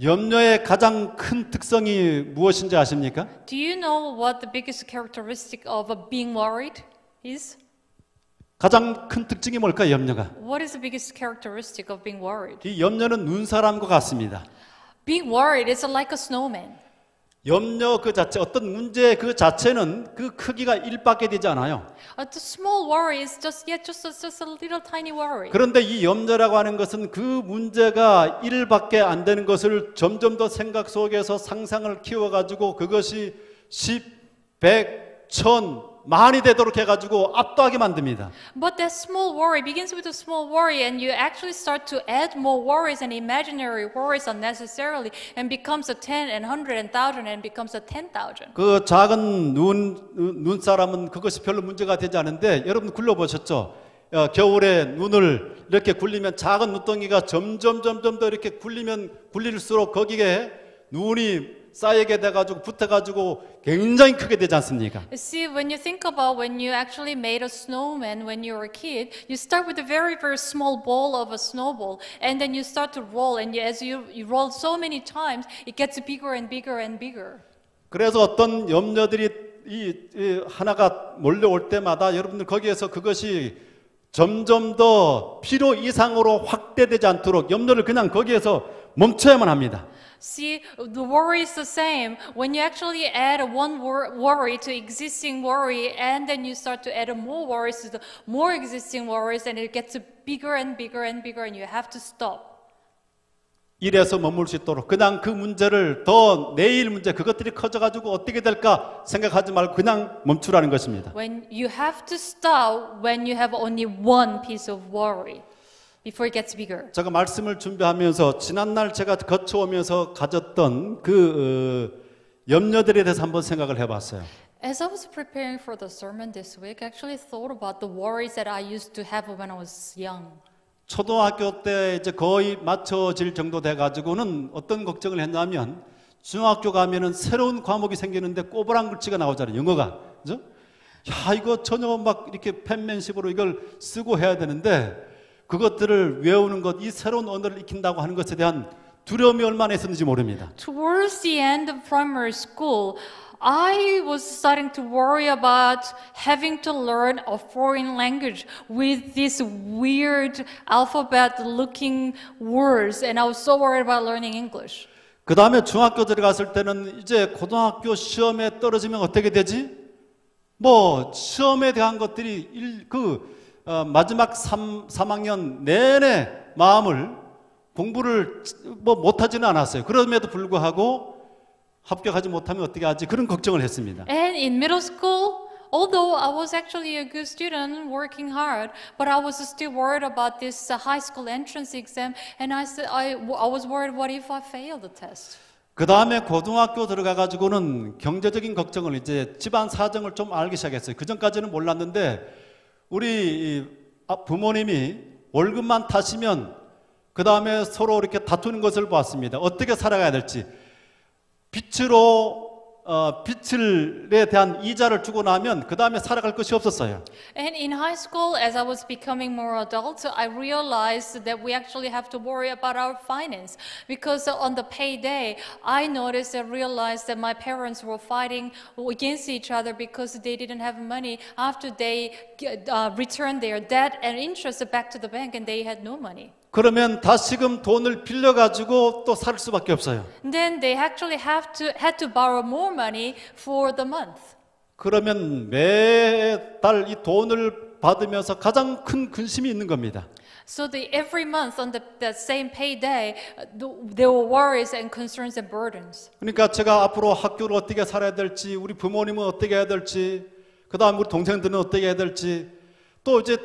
염려의 가장 큰 특성이 무엇인지 아십니까? Do you know what the biggest characteristic of being worried is? 가장 큰 특징이 뭘까요? 염려가. What is the biggest characteristic of being worried? 이 염려는 눈사람과 같습니다. Being worried is like a snowman. 염려 그 자체, 어떤 문제 그 자체는 그 크기가 1밖에 되지 않아요. The small worry is just a little tiny worry. 그런데 이 염려라고 하는 것은 그 문제가 1밖에 안 되는 것을 점점 더 생각 속에서 상상을 키워가지고 그것이 10, 100, 1000, 만이 되도록 해가지고 압도하게 만듭니다. But that small worry begins with a small worry, and you actually start to add more worries and imaginary worries unnecessarily, and becomes a 10 and 100 and 1000 and becomes a 10,000. 그 작은 눈사람은 그것이 별로 문제가 되지 않은데 여러분 굴려보셨죠? 겨울에 눈을 이렇게 굴리면 작은 눈덩이가 점점 더 이렇게 굴릴수록 거기에 눈이 쌓이게 돼가지고 붙어가지고 굉장히 크게 되지 않습니까? You see, when you think about when you actually made a snowman when you were a kid, you start with a very small ball of a snowball, and then you start to roll, and as you roll so many times, it gets bigger and bigger and bigger. 그래서 어떤 염려들이 이 하나가 몰려올 때마다 여러분들 거기에서 그것이 점점 더 필요 이상으로 확대되지 않도록 염려를 그냥 거기에서 멈춰야만 합니다. See, the worry is the same. When you actually add one worry to existing worry, and then you start to add more worries to the more existing worries, and it gets bigger and bigger and bigger, and you have to stop. 이래서 머물 수 있도록 그냥 그 문제를 더 내일 문제 그것들이 커져가지고 어떻게 될까 생각하지 말고 그냥 멈추라는 것입니다. When you have to stop when you have only one piece of worry. Before it gets bigger. 제가 말씀을 준비하면서 지난날 제가 거쳐오면서 가졌던 그 염려들에 대해서 한번 생각을 해봤어요. As I was preparing for the sermon this week, I actually thought about the worries that I used to have when I was young. 초등학교 때 이제 거의 맞춰질 정도 돼가지고는 어떤 걱정을 했냐면 중학교 가면은 새로운 과목이 생기는데 꼬부랑 글씨가 나오잖아요. 영어가. 그죠? 야, 이거 전혀 막 이렇게 펜맨십으로 이걸 쓰고 해야 되는데 그것들을 외우는 것, 이 새로운 언어를 익힌다고 하는 것에 대한 두려움이 얼마나 있었는지 모릅니다. Towards the end of primary school, I was starting to worry about having to learn a foreign language with these weird alphabet-looking words, and I was so worried about learning English. 그 다음에 중학교 들어갔을 때는 이제 고등학교 시험에 떨어지면 어떻게 되지? 뭐 시험에 대한 것들이 마지막 3학년 내내 마음을 공부를 뭐 못하지는 않았어요. 그럼에도 불구하고 합격하지 못하면 어떻게 하지? 그런 걱정을 했습니다. And in middle school, although I was actually a good student working hard, but I was still worried about this high school entrance exam, and I was worried, what if I fail the test? 그 다음에 고등학교 들어가가지고는 경제적인 걱정을 이제 집안 사정을 좀 알기 시작했어요. 그 전까지는 몰랐는데 우리 부모님이 월급만 타시면 그 다음에 서로 이렇게 다투는 것을 보았습니다. 어떻게 살아가야 될지. 빚을에 대한 이자를 주고 나면 그 다음에 살아갈 것이 없었어요. And in high school, as I was becoming more adult, I realized that we actually have to worry about our finance. Because on the payday, I noticed and realized that my parents were fighting against each other because they didn't have money after they returned their debt and interest back to the bank and they had no money. 그러면 다시금 돈을 빌려가지고 또 살 수밖에 없어요. Then they actually had to borrow more money for the month. 그러면 매달 이 돈을 받으면서 가장 큰 근심이 있는 겁니다. So every month on the same payday, there were worries and concerns and burdens. 그러니까 제가 앞으로 학교를 어떻게 살아야 될지, 우리 부모님은 어떻게 해야 될지, 그 다음 우리 동생들은 어떻게 해야 될지, 또 이제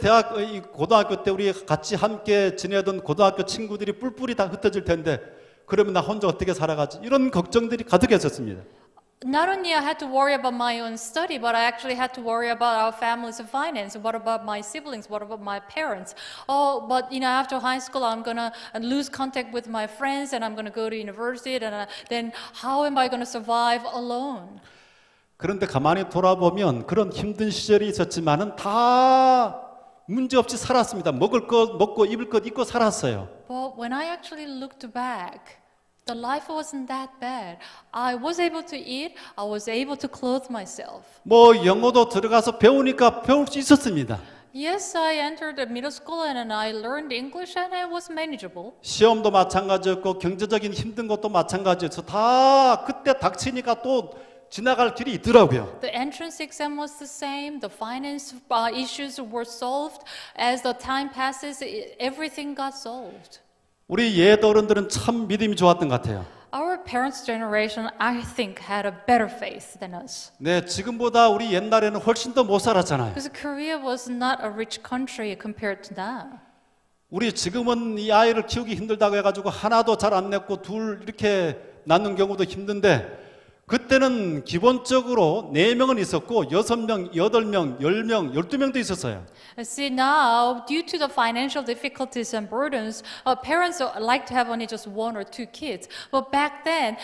고등학교 때 우리 같이 함께 지내던 고등학교 친구들이 뿔뿔이 다 흩어질 텐데 그러면 나 혼자 어떻게 살아가지? 이런 걱정들이 가득했었습니다. Not only I had to worry about my own study, but I actually had to worry about our family's finance. What about my siblings? What about my parents? Oh, but after high school, I'm gonna lose contact with my friends, and I'm gonna go to university. And then how am I gonna survive alone? 그런데 가만히 돌아보면 그런 힘든 시절이 있었지만은 다 문제없이 살았습니다. 먹을 것 먹고 입을 것 입고 살았어요. But when I actually looked back, the life wasn't that bad. I was able to eat. I was able to clothe myself. 뭐 영어도 들어가서 배우니까 배울 수 있었습니다. Yes, I entered the middle school and I learned English and it was manageable. 시험도 마찬가지였고 경제적인 힘든 것도 마찬가지였어. 다 그때 닥치니까 또 지나갈 길이 있더라고요. The entrance exam was the same. The finance issues were solved. As the time passes, everything got solved. 우리 옛 어른들은 참 믿음이 좋았던 것 같아요. Our parents' generation, I think, had a better faith than us. 네, 지금보다 우리 옛날에는 훨씬 더 못 살았잖아요. Because Korea was not a rich country compared to now. 우리 지금은 이 아이를 키우기 힘들다고 해가지고 하나도 잘 안 낳고 둘 이렇게 낳는 경우도 힘든데 그때는 기본적으로 4명은 있었고 6명, 8명, 10명, 12명도 있었어요. See, now, due to the financial difficulties and burdens, parents like to have only just 1 or 2 kids. But back then,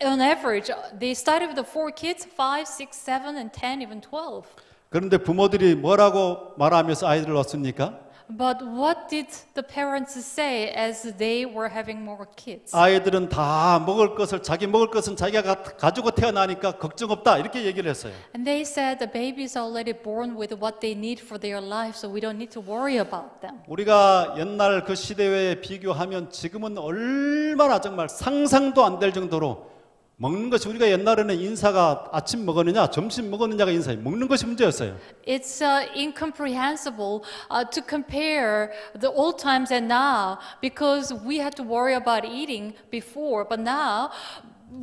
on average, they started with the 4 kids, 5, 6, 7, and 10, even 12. 그런데 부모들이 뭐라고 말하면서 아이들을 낳습니까? But what did the parents say as they were having more kids? 아이들은 다 먹을 것을 자기 먹을 것은 자기가 가지고 태어나니까 걱정 없다 이렇게 얘기를 했어요. And they said the babies are already born with what they need for their life, so we don't need to worry about them. 우리가 옛날 그 시대에 비교하면 지금은 얼마나 정말 상상도 안 될 정도로 먹는 것이 우리가 옛날에는 인사가 아침 먹었느냐 점심 먹었느냐가 인사예요. 먹는 것이 문제였어요. It's incomprehensible to compare the old times and now because we had to worry about eating before, but now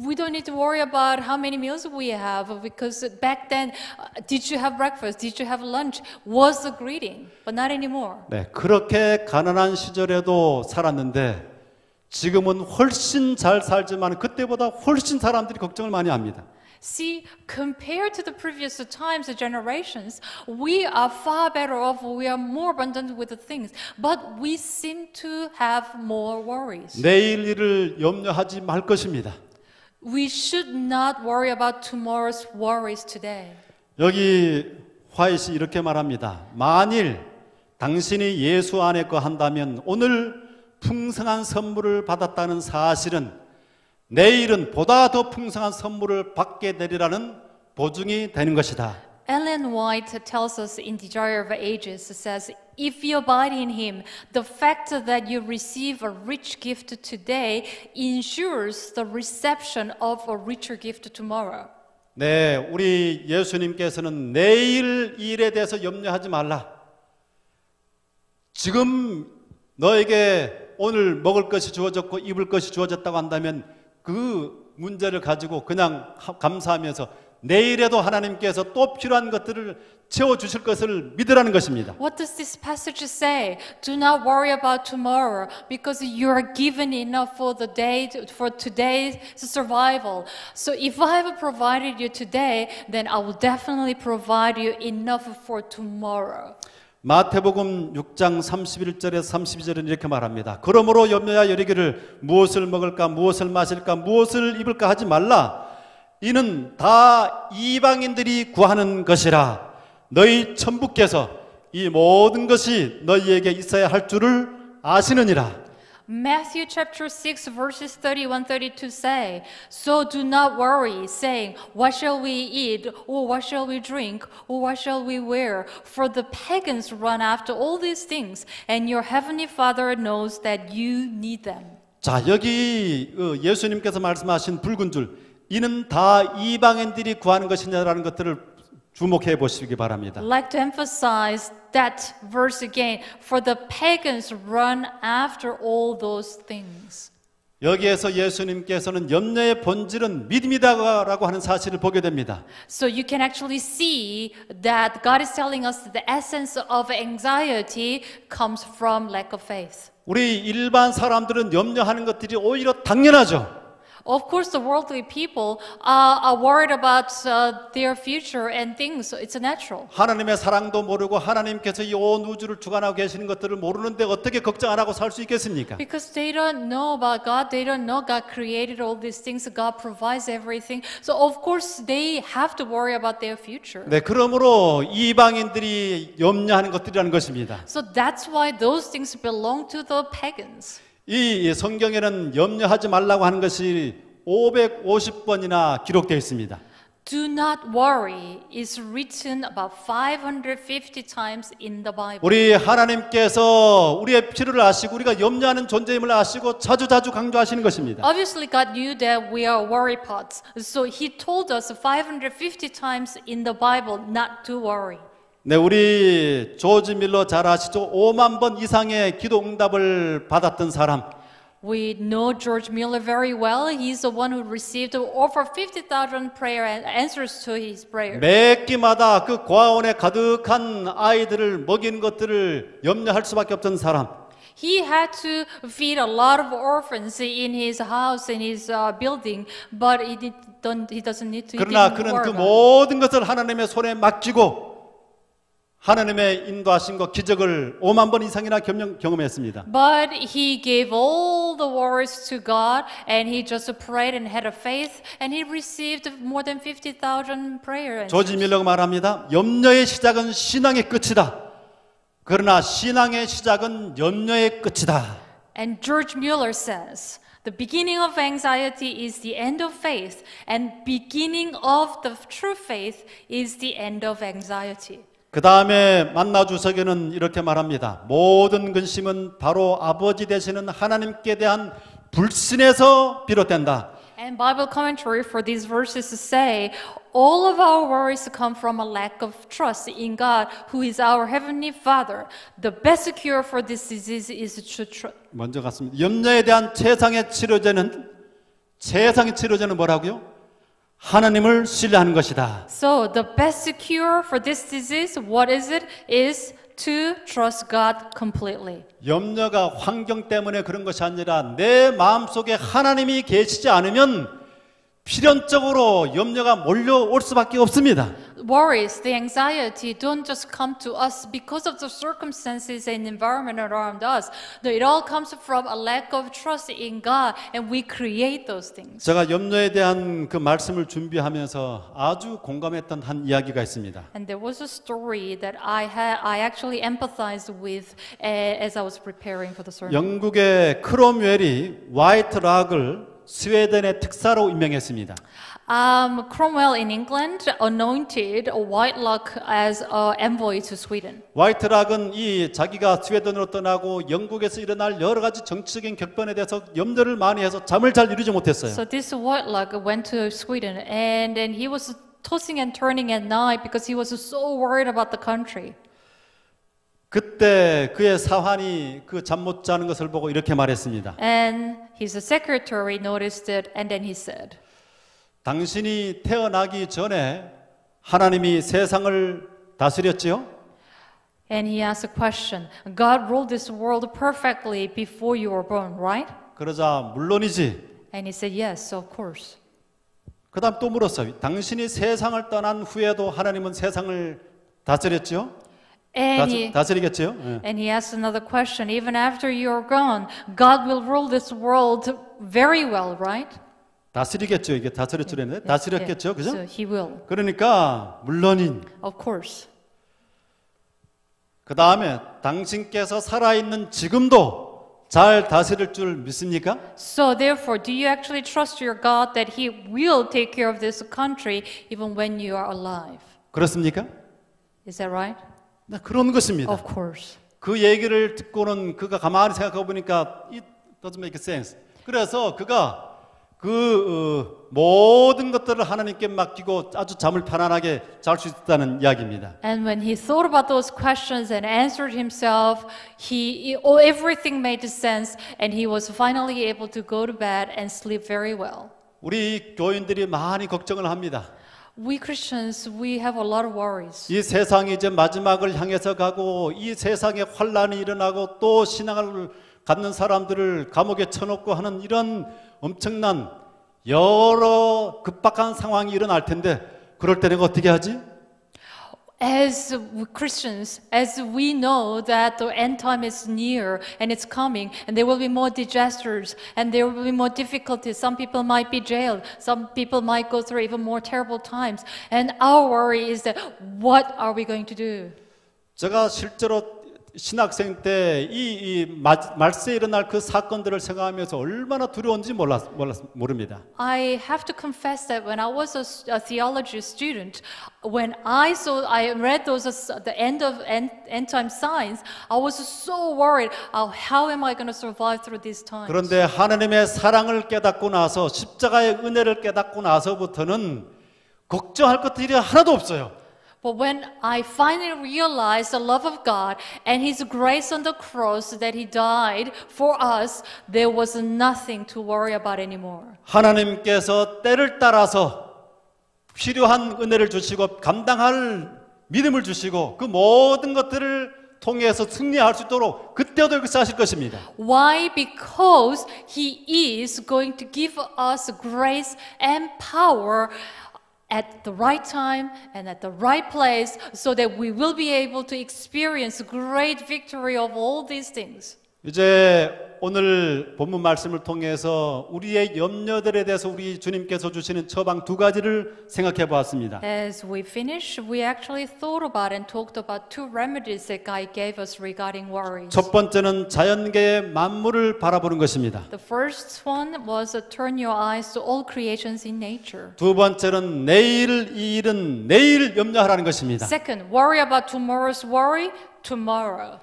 we don't need to worry about how many meals we have because back then, did you have breakfast? Did you have lunch? Was the greeting, but not anymore. 네, 그렇게 가난한 시절에도 살았는데 지금은 훨씬 잘 살지만 그때보다 훨씬 사람들이 걱정을 많이 합니다. See, compared to the previous times and generations, we are far better off. We are more abundant with the things, but we seem to have more worries. 내일 일을 염려하지 말 것입니다. We should not worry about tomorrow's worries today. 여기 화이시 이렇게 말합니다. 만일 당신이 예수 안에 거한다면 오늘 풍성한 선물을 받았다는 사실은 내일은 보다 더 풍성한 선물을 받게 되리라는 보증이 되는 것이다. Ellen White tells us in Desire of Ages, says, if you abide in him, the fact that you receive a rich gift today ensures the reception of a richer gift tomorrow. 네, 우리 예수님께서는 내일 일에 대해서 염려하지 말라. 지금 너에게 오늘 먹을 것이 주어졌고 입을 것이 주어졌다고 한다면 그 문제를 가지고 그냥 감사하면서 내일에도 하나님께서 또 필요한 것들을 채워주실 것을 믿으라는 것입니다. What does this passage say? Do not worry about tomorrow because you are given enough for the day, for today's survival. So if I have provided you today, then I will definitely provide you enough for tomorrow. 마태복음 6장 31절에서 32절은 이렇게 말합니다. 그러므로 염려하여 이르기를 무엇을 먹을까 무엇을 마실까 무엇을 입을까 하지 말라. 이는 다 이방인들이 구하는 것이라. 너희 천부께서 이 모든 것이 너희에게 있어야 할 줄을 아시느니라. Matthew chapter 6 verses 31-32 say, So do not worry, saying, What shall we eat, or what shall we drink, or what shall we wear? For the pagans run after all these things, and your heavenly Father knows that you need them. 자, 여기 예수님께서 말씀하신 붉은 줄, 이는 다 이방인들이 구하는 것이냐라는 것들을 주목해 보시기 바랍니다. I'd like to emphasize that verse again. For the pagans run after all those things. 여기에서 예수님께서는 염려의 본질은 믿음이다라고 하는 사실을 보게 됩니다. So you can actually see that God is telling us that the essence of anxiety comes from lack of faith. 우리 일반 사람들은 염려하는 것들이 오히려 당연하죠. Of course, the worldly people are worried about their future and things. So it's natural. 하나님의 사랑도 모르고 하나님께서 이 온 우주를 주관하고 계시는 것들을 모르는데 어떻게 걱정 안 하고 살 수 있겠습니까? Because they don't know about God. They don't know God created all these things. God provides everything. So of course, they have to worry about their future. 네, 그러므로 이방인들이 염려하는 것들이라는 것입니다. So that's why those things belong to the pagans. 이 성경에는 염려하지 말라고 하는 것이 550번이나 기록되어 있습니다. Do not worry is written about 550 times in the Bible. 우리 하나님께서 우리의 필요를 아시고 우리가 염려하는 존재임을 아시고 자주 강조하시는 것입니다. Obviously, God knew that we are worry pots. So He told us 550 times in the Bible not to worry. 네, 우리 조지 밀러 잘 아시죠? 5만 번 이상의 기도 응답을 받았던 사람. We know George Miller very well. He's the one who received over 50,000 prayer answers to his prayer. 매 끼마다 그 고아원에 가득한 아이들을 먹이는 것들을 염려할 수밖에 없던 사람. He had to feed a lot of orphans in his house, in his building, but he doesn't need to. 그러나 그는 그 모든 것을 하나님의 손에 맡기고 하나님의 인도하신 것 기적을 5만 번 이상이나 경험했습니다. But he gave all the worries to God, and he just prayed and had a faith, and he received more than 50,000 prayers. 조지 밀러가 말합니다. 염려의 시작은 신앙의 끝이다. 그러나 신앙의 시작은 염려의 끝이다. And George Mueller says, the beginning of anxiety is the end of faith, and beginning of the true faith is the end of anxiety. 그 다음에 만나주석에는 이렇게 말합니다. 모든 근심은 바로 아버지 되시는 하나님께 대한 불신에서 비롯된다. And Bible commentary for these verses say, all of our worries come from a lack of trust in God, who is our heavenly Father. The best cure for this disease is to trust. 먼저 갔습니다. 염려에 대한 최상의 치료제는 뭐라고요? 하나님을 신뢰하는 것이다. So the best cure for this disease, what is it? Is to trust God completely. 염려가 환경 때문에 그런 것이 아니라 내 마음속에 하나님이 계시지 않으면 필연적으로 염려가 몰려올 수밖에 없습니다. Worries, the anxiety don't just come to us because of the circumstances and environment around us. No, it all comes from a lack of trust in God, and we create those things. 제가 염려에 대한 그 말씀을 준비하면서 아주 공감했던 한 이야기가 있습니다. And there was a story that I actually empathized with as I was preparing for the sermon. 영국의 크롬웰이 화이트 락을 스웨덴의 특사로 임명했습니다. Cromwell in England anointed Whitelock as an envoy to Sweden. 화이트 락은 자기가 스웨덴으로 떠나고 영국에서 일어날 여러 가지 정치적인 격변에 대해서 염려를 많이 해서 잠을 잘 이루지 못했어요. So this Whitelock went to Sweden, and then he was tossing and turning at night because he was so worried about the country. 그때 그의 사환이 그 잠 못 자는 것을 보고 이렇게 말했습니다. And his secretary noticed it, and then he said, 당신이 태어나기 전에 하나님이 세상을 다스렸지요? and he asked a question. God ruled this world perfectly before you were born, right? 그러자 물론이지. And he said, yes, of course. 그 다음 또 물었어요. 당신이 세상을 떠난 후에도 하나님은 세상을 다스렸지요? 다스리겠죠? 예. And he asks another question. Even after you're gone, God will rule this world very well, right? 다스리겠죠. 이게 다스릴 줄 했는데 다스렸겠죠. 그죠? So he will, 그러니까 물론인 of course. 그 다음에 당신께서 살아있는 지금도 잘 다스릴 줄 믿습니까? So therefore, do you actually trust your God that he will take care of this country even when you are alive? 그렇습니까? Is that right? 네, 그런 것입니다. Of course. 그 얘기를 듣고는 그가 가만히 생각해 보니까 it doesn't make sense. 그래서 그가 모든 것들을 하나님께 맡기고 아주 잠을 편안하게 잘 수 있다는 이야기입니다. And when he thought about those questions and answered himself, everything made sense, and he was finally able to go to bed and sleep very well. 우리 교인들이 많이 걱정을 합니다. We Christians, we have a lot of worries. 이 세상이 이제 마지막을 향해서 가고 이 세상에 환란이 일어나고 또 신앙을 갖는 사람들을 감옥에 쳐놓고 하는 이런 엄청난 여러 급박한 상황이 일어날 텐데 그럴 때 내가 어떻게 하지? As Christians, as we know that the end time is near and it's coming, and there will be more disasters, and there will be more difficulties. Some people might be jailed. Some people might go through even more terrible times. And our worry is that what are we going to do? 제가 실제로 신학생 때 말세에 일어날 그 사건들을 생각하면서 얼마나 두려운지 모릅니다. I have to confess that when I was a theology student, when I read the end time signs, I was so worried. How am I going to survive through these times? 그런데 하나님의 사랑을 깨닫고 나서 십자가의 은혜를 깨닫고 나서부터는 걱정할 것들이 하나도 없어요. But when I finally realized the love of God and His grace on the cross that He died for us, there was nothing to worry about anymore. 하나님께서 때를 따라서 필요한 은혜를 주시고 감당할 믿음을 주시고 그 모든 것들을 통해서 승리할 수 있도록 그때도 역사하실 것입니다. Why? Because He is going to give us grace and power at the right time and at the right place so that we will be able to experience great victory of all these things. 이제 오늘 본문 말씀을 통해서 우리의 염려들에 대해서 우리 주님께서 주시는 처방 두 가지를 생각해 보았습니다. As we finish, we actually thought about and talked about two remedies that God gave us regarding worries. 첫 번째는 자연계의 만물을 바라보는 것입니다. The first one was turn your eyes to all creations in nature. 두 번째는 이 일은 내일 염려하라는 것입니다. Second, worry about tomorrow's worry tomorrow.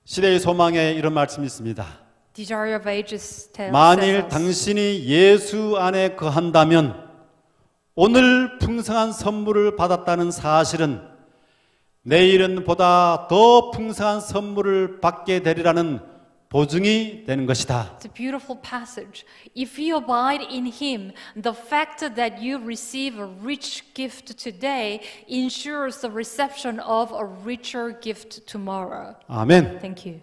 시대의 소망에 이런 말씀이 있습니다. Desire of Ages tells 만일 us. 당신이 예수 안에 거한다면 오늘 풍성한 선물을 받았다는 사실은 내일은 보다 더 풍성한 선물을 받게 되리라는 보증이 되는 것이다. It's a beautiful passage. If you abide in Him, the fact that you receive a rich gift today ensures the reception of a richer gift tomorrow. 아멘. Thank you.